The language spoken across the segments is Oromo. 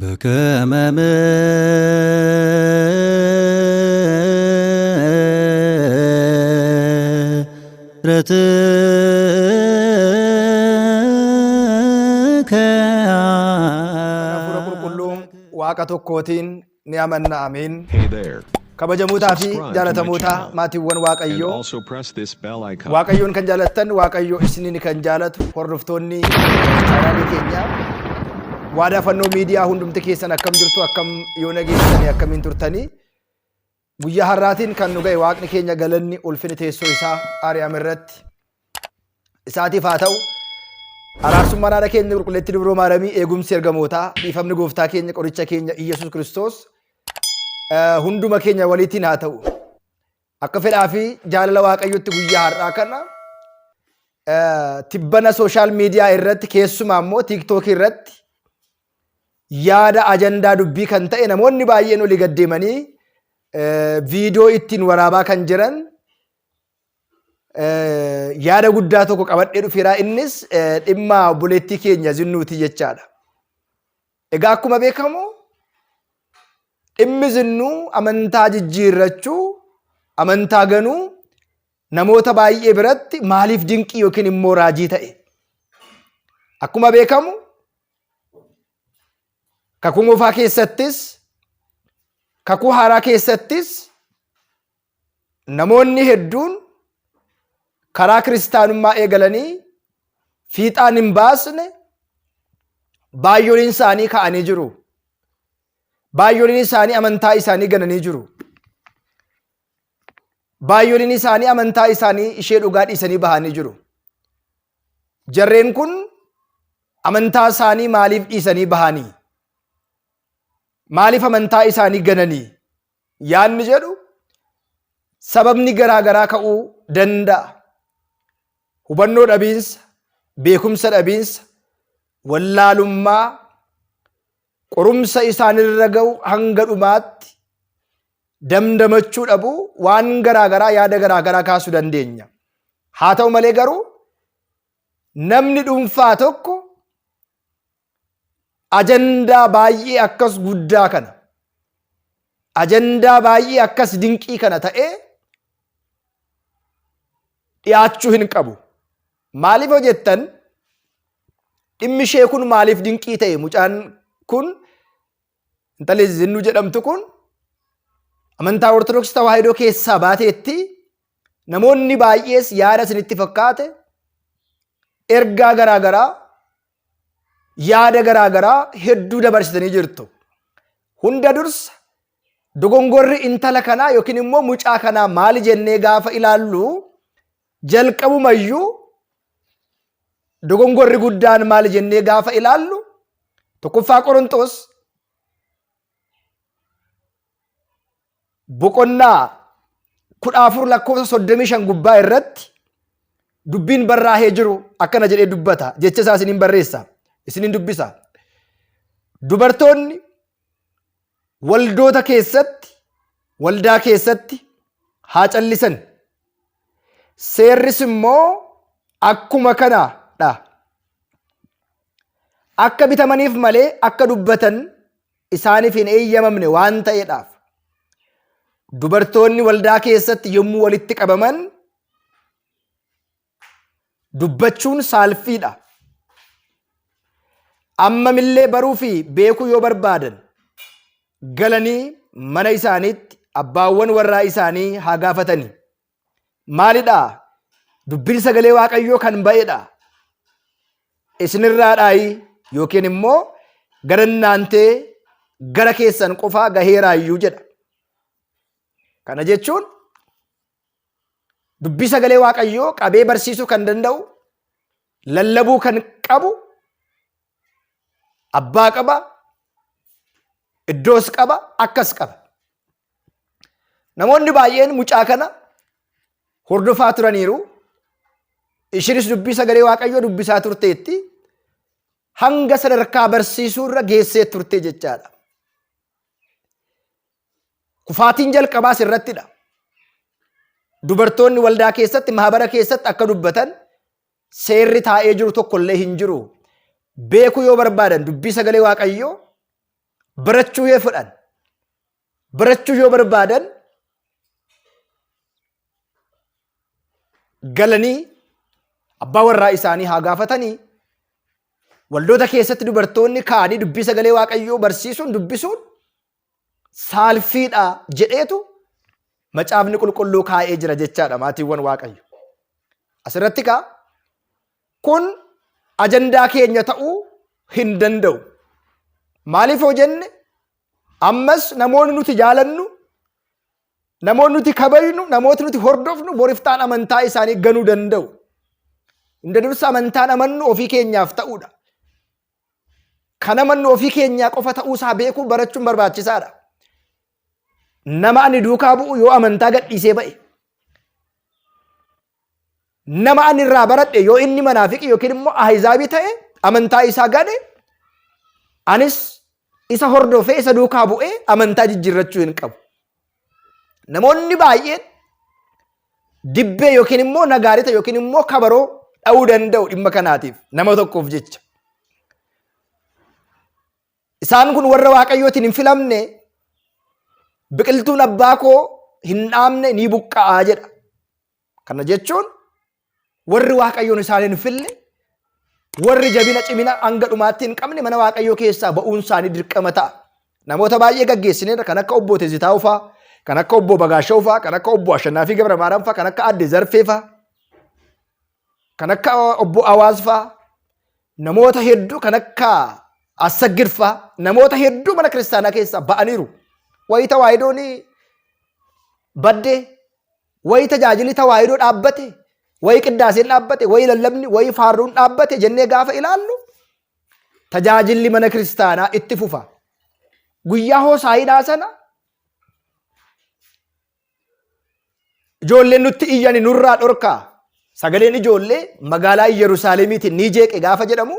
በከመ ምሕረትከ Hafuura qulqulluun waaqa tokkootiin ni amanna amiin. Kabajamuutaa fi jaalatamuutaa maatiiwwan and Waaqayyoo. also press this bell icon. Waaqayyoon kan jaalattan Waaqayyo isiniin kan jaalatu hordoftoonni chaanaalii keenyaa. Waadaa fannoo miidiyaa hundumti keessan akkam jirtu, akkam yoo nageessanii, akkamiin turtanii. Guyyaa har'aatiin kan nu ga'e Waaqni keenya galanni ulfini teessoo isaa Aariyaam irratti isaatiif haa ta'u. Araarsummaan haadha keenya qulqulleetti dubroo maaramii, eegumsi ergamootaa, dhiifamni gooftaa keenya, qoricha keenya Iyyasuus Kiristoos hunduma keenya waliitiin haa ta'u. Akka fedhaa fi jaalala Waaqayyootti guyyaa har'aa kana tibbana sooshaal miidiyaa irratti, keessumaa immoo tiiktookii irratti yaada ajandaa dubbii kan ta'e namoonni baay'een olii gaddeemanii viidiyoo ittiin waraabaa kan jiran yaada guddaa tokko qabadhee dhufeera. Innis dhimma obboleettii keenya Zinnuuti jechaadha. Egaa akkuma beekamu dhimmi Zinnuu amantaa jijjiirrachuu, amantaa ganuu namoota baay'ee biratti maaliif dinqii yookiin immoo raajii ta'e? Akkuma beekamu kakuu moofaa keessattis, kakuu haaraa keessattis namoonni hedduun karaa kiristaanummaa eegalanii fiixaan hin baasne baay'ooliin isaanii ka'anii jiru. Baay'ooliin isaanii amantaa isaanii gananii jiru. Baay'ooliin isaanii amantaa isaanii ishee dhugaa dhiisanii bahanii jiru. Jarreen kun amantaa isaanii maaliif dhiisanii bahanii? Maaliif amantaa isaanii gananii? Yaadni jedhu sababni garaagaraa ka'uu danda'a. Hubannoo dhabiinsa, beekumsa dhabiinsa, wallaalummaa, qorumsa isaanirra ga'u hanga dhumaatti damdamachuu dhabuu waan garaagaraa, yaada garaagaraa kaasuu dandeenya. Haa ta'u malee garuu namni dhuunfaa tokko ajandaa baay'ee akkas guddaa kana, ajandaa baay'ee akkas dinqii kana ta'ee dhiyaachuu hin qabu. Maaliif hojjettan? Dhimmi ishee kun maaliif dinqii ta'e? Mucaan kun, intalli Zinnuu jedhamtu kun amantaa Ortodoksii Tawaahidoo keessaa baateetti namoonni baay'ees yaada isinitti fakkaate, ergaa garaagaraa, yaada garaagaraa hedduu dabarsitanii jirtu. Hunda dursa dogongorri intala kanaa yookiin immoo mucaa kanaa maali jennee gaafa ilaallu jalqabumayyuu dogongorri guddaan maali jennee gaafa ilaallu tokkoffaa Qorontos boqonnaa 14:35 gubbaa irratti dubbiin barraa'ee jiru akkana jedhee dubbata. Jecha isaa isiniin barreessa, isiniin dubbisa. Dubartoonni waldoota keessatti, waldaa keessatti haa callisan. Seerris immoo akkuma kanaadha. Akka bitamaniif malee akka dubbatan isaaniif hin eeyyamamne waan ta'eedhaaf. Dubartoonni waldaa keessatti yommuu walitti qabaman dubbachuun saalfiidha. Ammamillee baruu fi beekuu yoo barbaadan galanii mana isaaniitti abbaawwan warraa isaanii haa gaafatanii. Maalidhaa? Dubbiin sagalee Waaqayyoo kan ba'edha. Isinirraadhaayi yookiin immoo garannaantee gara keessan qofaa gaheeraayyuu jedha. Kana jechuun dubbii sagalee Waaqayyoo qabee barsiisuu kan danda'u, lallabuu kan qabu abbaa qaba, iddoos qaba, akkas qaba. Namoonni baay'een mucaa kana hordofaa turaniiru. Ishinis dubbii sagalee Waaqayyoo dubbisaa turteetti hanga sadarkaa barsiisuu irra geessee turte jechaadha. Kufaatiin jalqabaas irrattidha. Dubartoonni waldaa keessatti, mahabara keessatti akka dubbatan seerri taa'ee jiru tokko illee hin jiru. Beekuu yoo barbaadan dubbii sagalee Waaqayyoo barachuu yoo fedhan, barachuu yoo barbaadan galanii abbaa warraa isaanii haa gaafatanii. Waldoota keessatti dubartoonni kaanii dubbii sagalee Waaqayyoo barsiisuun dubbisuun saalfiidha jedheetu macaafni qulqulluu kaa'ee jira jechaadha maatiiwwan Waaqayyo. Asirratti kun ajandaa keenya ta'uu hin danda'u. Maaliif yoo jenne ammas namoonni nuti jaalannu, namoonni nuti kabajnu, namooti nuti hordofnu boriftaan amantaa isaanii ganuu danda'u. Hunda dursa amantaan amannu ofii keenyaaf ta'uudha. Kan amannu ofii keenyaa qofa ta'uusaa beekuu barachuun barbaachisaadha. Nama ani duukaa bu'u yoo amantaa gadhiisee ba'e, nama ani irraa baradhe yoo inni manaafiqi yookiin immoo ahizaabii ta'e amantaa isaa gade, anis isa hordofee isa duukaa bu'ee amantaa jijjiirrachuu hin qabu. Namoonni baay'een dibbee yookiin immoo nagaarita yookiin immoo kabaroo dha'uu danda'u dhimma kanaatiif nama tokkoof jecha. Isaan kun warra Waaqayyootiin hin filamne, biqiltuun abbaa koo hin dhaamne ni buqqa'aa jedha. Kana jechuun warri Waaqayyoon isaan hin fille, warri jabina cimina hanga dhumaatti hin qabne mana Waaqayyoo keessaa ba'uun isaanii dirqama ta'a. Namoota baay'ee gaggeessineedha. Kan akka obbo Tezitaa'uu fa'aa, kan akka obbo Bagaashoo fa'aa, kan akka obbo Ashannaafi Gabra Maariyaam fa'aa, kan akka Aadde Zarfee fa'aa, kan akka obbo Awaaz fa'aa, namoota hedduu kan akka Assagir fa'aa, namoota hedduu mana kiristaanaa keessaa ba'aniiru. Wayii tawaayidoon baddee, wayii tajaajilli tawaayidoo dhaabbate, wayii qiddaaseen dhaabbate, wayii lallabni, wayii faarruun dhaabbate jennee gaafa ilaallu tajaajilli mana kiristaanaa itti fufa. Guyyaa Hoosaayinaa sana ijoolleen nutti iyyani nurraa dhorkaa. Sagaleen ijoollee magaalaa Yerusaalemiitiin ni jeeqe gaafa jedhamu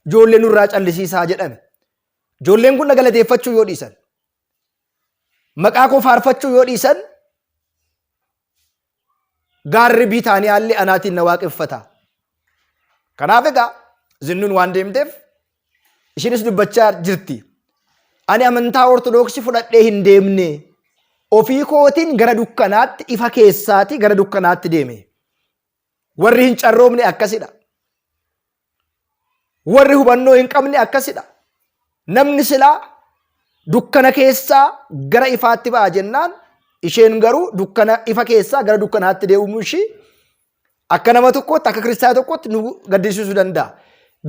ijoollee nurraa callisiisaa jedhame. Ijoolleen kun na galateeffachuu yoo dhiisan, maqaa koo faarfachuu yoo dhiisan, gaarri Biitaaniyaallee anaatiin na waaqeffata. Kanaaf egaa zinnuun waan deemteef ishinis dubbachaa jirti. Ani amantaa Ortodoksii fudhadhee hin deemne, ofii kootiin gara dukkanaatti, ifa keessaati gara dukkanaatti deeme. Warri hin carroomne akkasidha. Warri hubannoo hin qabne akkasidha. Namni silaa dukkana keessaa gara ifaatti ba'a jennaan, isheen garuu dukkana ifa keessaa gara dukkanaatti deemuun ishii akka nama tokkootti, akka kiristaana tokkootti nu gaddisiisuu danda'a.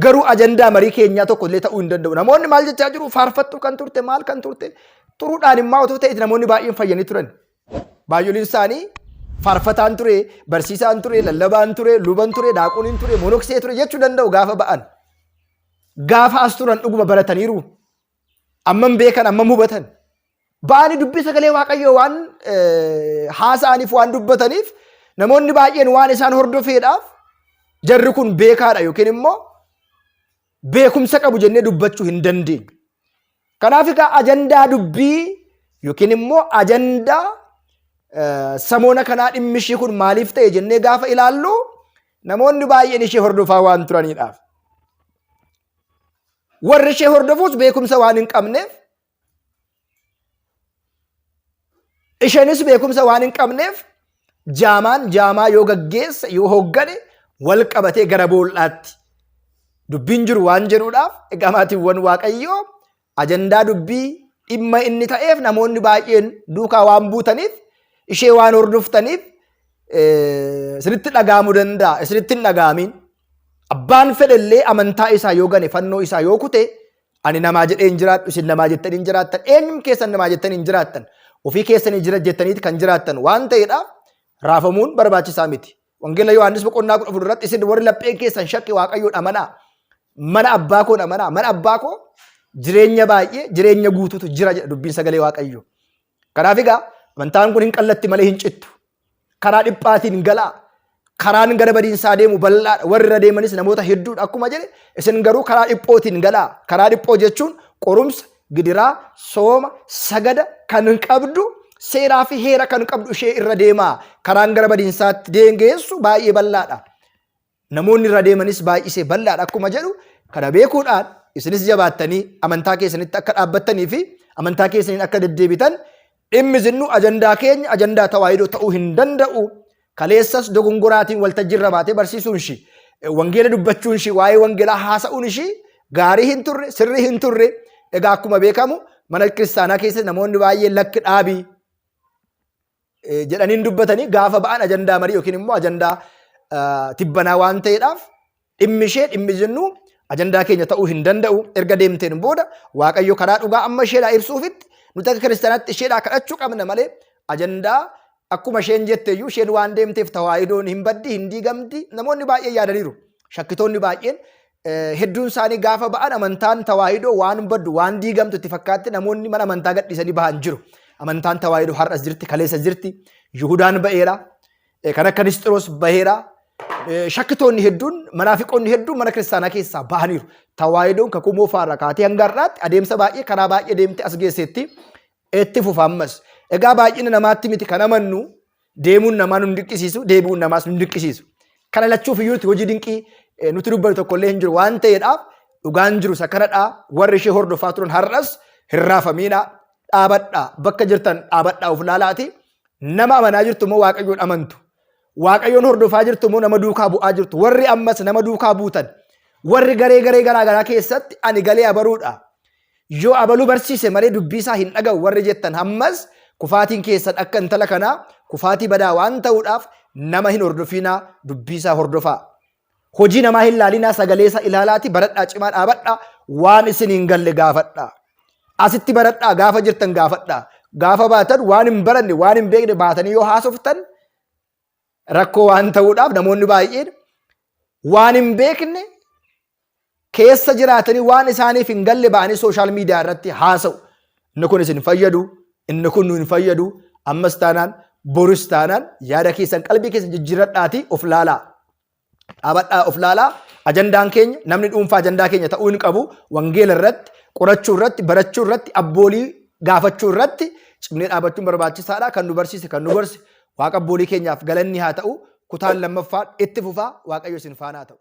Garuu ajandaa marii keenyaa tokko illee ta'uu hin danda'u. Namoonni maal jechaa jiru? Faarfattuu kan turte, maal kan turte? Xuruudhaan immoo otoo ta'eeti namoonni baay'een fayyanii turan. Baay'ooliin isaanii faarfataan ture, barsiisaan ture, lallabaan ture, luban ture, daaquuniin ture, monoksee ture jechuu danda'u gaafa ba'an. Gaafa as turan dhuguma barataniiru. Ammam beekan, ammam hubatan. Ba'anii dubbii sagalee Waaqayyoo waan haasa'aniif, waan dubbataniif namoonni baay'een waan isaan hordofeedhaaf jarri kun beekaadha yookiin immoo beekumsa qabu jennee dubbachuu hin dandeenyu. Kanaaf egaa ajandaa dubbii yookiin immoo ajandaa samoona kanaa dhimmi ishii kun maaliif ta'e jennee gaafa ilaallu namoonni baay'een ishee hordofaa waan turaniidhaaf. Warri ishee hordofuus beekumsa waan hin qabneef, isheenis beekumsa waan hin qabneef jaamaan jaamaa yoo gaggeessa yoo hoggane wal qabatee gara bool'aatti dubbiin jiru waan jedhuudhaaf egaa maatiiwwan Waaqayyoo ajandaa dubbii dhimma inni ta'eef namoonni baay'een duukaa waan buutaniif, ishee waan hordoftaniif isinitti dhagaamuu danda'a. Isinitti hin dhagaamin. Abbaan fedhallee amantaa isaa yoo gane, fannoo isaa yoo kute, ani namaa jedhee hin jiraadhu, isin namaa jettanii hin jiraattan, eenyum keessan namaa jettanii hin jiraattan, ofii keessanii jira jettaniiti kan jiraattan waan ta'eedhaaf raafamuun barbaachisaa miti. Wangeela Yohaannis boqonnaa 14 irratti isin warri lapheen keessan shakkii Waaqayyoon amanaa. Mana abbaa koo amanaa. Mana abbaa koo jireenya baay'ee, jireenya guutuutu jira jedha dubbiin sagalee Waaqayyoo. Kanaaf egaa amantaan kun hin qallatti malee hin cittu. Karaa dhiphaatiin galaa. Karaan gara badiinsaa deemu bal'aadha. Warri irra deemanis namoota hedduudha. Akkuma jedhe isin garuu karaa dhiphootiin galaa. Karaa dhiphoo jechuun qorumsa, gidiraa, sooma, sagada kan qabdu, seeraa fi heera kan qabdu ishee irra deemaa. Karaan gara badiinsaatti geessu baay'ee bal'aadha. Namoonni irra deemanis baay'isee bal'aadha. Akkuma jedhu kana beekuudhaan isinis jabaattanii amantaa keessanitti akka dhaabbattanii fi amantaa keessaniin akka deddeebitan dhimmi zinnu ajandaa keenya ajandaa tawaahidoo ta'uu hin danda'u. Kaleessas dogongoraatiin waltajjiirra baatee barsiisuun ishii wangeela dubbachuun ishii waa'ee wangeelaa haasa'uun ishii gaarii hin turre sirrii hin turre. Egaa akkuma beekamu mana kiristaanaa keessatti namoonni baay'een lakki dhaabii jedhaniin dubbatanii gaafa ba'an ajandaa marii yookiin immoo ajandaa tibbanaa waan ta'eedhaaf dhimmi ishee dhimmi zinnu ajandaa keenya ta'uu hin danda'u. Erga deemteen booda Waaqayyo karaa dhugaa amma isheedhaa ibsuufitti nuti akka kiristaanaatti isheedhaa kadhachuu qabna malee ajandaa akkuma isheen jetteeyyuu isheen waan deemteef tawaahidoon hin baddi hin diigamti. Namoonni baay'een yaadaniiru. Shakkitoonni baay'een hedduun isaanii gaafa ba'an amantaan tawaahidoo waan baddu waan diigamtu itti fakkaatti namoonni mana amantaa gadhiisanii bahan jiru. Amantaan tawaahidoo har'as jirti, kaleessa jirti. Yihudaan ba'eera. Kan akka Nisxiroos ba'eera. Shakkitoonni hedduun manaafiqoonni hedduun mana kiristaanaa keessaa bahaniiru. Tawaahidoon kakuu moofaarraa kaatee hanga har'aatti adeemsa baay'ee karaa baay'ee deemte as geesseetti itti fufa ammas. Egaa baay'ina namaatti miti kan amannu deemuun namaa nu dinqisiisu deebi'uun namaas nu dinqisiisu. Kana lachuuf iyyuu hojii dinqii nuti dubbannu tokkollee hin jiru waan ta'eedhaaf dhugaan jiru isa kanadhaa warri ishee hordofaa turan har'as hin raafamiinaa dhaabadhaa bakka jirtan dhaabadhaa of ilaalaati. Nama amanaa jirtu immoo Waaqayyoon amantu. Waaqayyoon hordofaa jirtu immoo nama duukaa bu'aa jirtu. Warri ammas nama duukaa buutan warri garee garaa keessatti ani galee abaruudha. Yoo abaluu barsiise malee dubbisaa hin dhaga'u warri jettan ammas kufaatiin keessan akka intala kanaa kufaatii badaa waan ta'uudhaaf nama hin hordofinaa dubbisaa hordofaa. Hojii namaa hin laalinaa sagaleessa ilaalaati baradhaa cimaa dhaabadhaa waan isin hin galle gaafadhaa. Asitti baradhaa gaafa jirtan gaafadhaa. Gaafa baatan waan hin baranne waan hin beekne baatanii yoo haasoftan rakkoo waan ta'uudhaaf namoonni baay'een waan hin beekne keessa jiraatanii waan isaaniif hin galle ba'anii sooshaal miidiyaa irratti haasa'u. Inni kun isin fayyadu, inni kun nu hin fayyadu. Ammas taanaan boris taanaan yaada keessan qalbii keessan jijjiiradhaatii of laalaa. Dhaabadhaa of laalaa. Ajandaan keenya namni dhuunfaa ajandaa keenya ta'uu hin qabu. Wangeela irratti, qorachuu irratti, barachuu irratti, abboolii gaafachuu irratti cimnee dhaabachuun barbaachisaadha. Kan nu barsiise, kan nu barse Waaqa abboolii keenyaaf galanni haa ta'u. Kutaan lammaffaan itti fufaa Waaqayyo isin faana haa ta'u.